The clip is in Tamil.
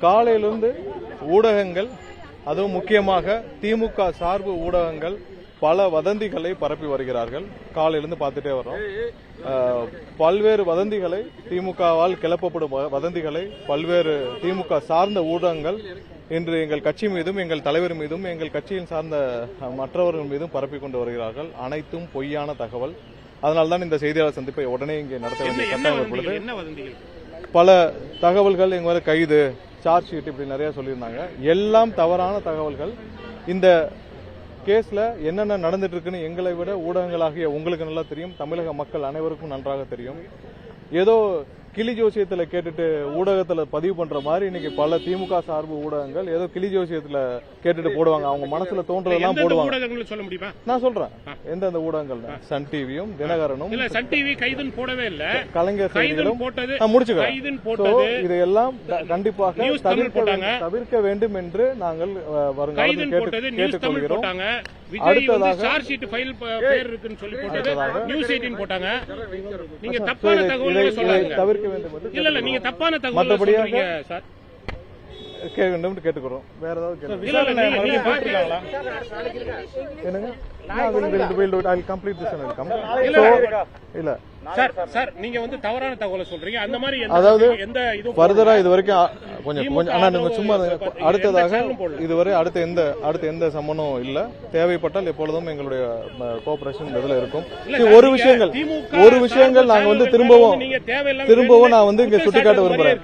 காலையிலிருந்து ஊடகங்கள், அதுவும் முக்கியமாக திமுக சார்பு ஊடகங்கள் பல வதந்திகளை பரப்பி வருகிறார்கள். காலையிலிருந்து பார்த்துட்டே வர்றோம். பல்வேறு வதந்திகளை, திமுகவால் கிளப்பப்படும் வதந்திகளை பல்வேறு திமுக சார்ந்த ஊடகங்கள் இன்று எங்கள் கட்சி மீதும், எங்கள் தலைவர் மீதும், எங்கள் கட்சியின் சார்ந்த மற்றவர்கள் மீதும் பரப்பிக் கொண்டு வருகிறார்கள். அனைத்தும் பொய்யான தகவல். அதனால்தான் இந்த செய்தியாளர் சந்திப்பை உடனே இங்கே நடத்த வேண்டிய கட்டாயம் ஏற்படுது. பல தகவல்கள் எங்க மேல கைது, சார்ஜ் ஷீட் இப்படி நிறைய சொல்லியிருந்தாங்க. எல்லாம் தவறான தகவல்கள். இந்த கேஸ்ல என்னென்ன நடந்துட்டு இருக்குன்னு எங்களை விட ஊடகங்களாகிய உங்களுக்கு நல்லா தெரியும், தமிழக மக்கள் அனைவருக்கும் நன்றாக தெரியும். ஏதோ கிளி ஜோசியத்துல கேட்டுட்டு ஊடகத்துல பதிவு பண்ற மாதிரி இன்னைக்கு பல திமுக சார்பு ஊடகங்கள் ஏதோ கிளி ஜோசியத்துல கேட்டுட்டு போடுவாங்க. அவங்க மனசுல தோன்றதெல்லாம் போடுவாங்க. சொல்ல முடியுமா? நான் சொல்றேன் எந்தெந்த ஊடகங்கள். சன் டிவியும் தினகரனும். சன் டிவி கைதுன்னு போடவே இல்ல, கலைஞர் செய்திகளும் முடிச்சுக்கிறேன். இதையெல்லாம் கண்டிப்பாக தவிர்க்க வேண்டும் என்று நாங்கள் வருங்காலத்தில் கேட்டுக்கொள்கிறோம். அடுத்ததாக சார்ஜ் ஷீட் ஃபைல் பேர் இருக்குன்னு சொல்லி போட்டது நியூஸ் 18 போட்டாங்க. நீங்க தப்பான தகவல்களை சொல்றீங்க. தவிர்க்க வேண்டும் என்று இல்ல நீங்க தப்பான தகவல்களை சொல்றீங்க சார். கேட்க வேண்டும் என்று கேட்டுக்கிறோம். வேற ஏதாவது என்னங்க? இல்ல சார், நீங்க வந்து தவறான தகவலை சொல்றீங்க. அந்த மாதிரி அதாவது ஃபர்தரா இது வரைக்கும் கொஞ்சம் சும்மா அடுத்ததாக இதுவரை அடுத்த எந்த சம்மனும் இல்ல. தேவைப்பட்டால் எப்பொழுதும் எங்களுடைய கோஆபரேஷன் இதுல இருக்கும். ஒரு விஷயங்கள் நாங்க வந்து திரும்பவும் நான் வந்து இங்க சுட்டிக்காட்ட விரும்புறேன்.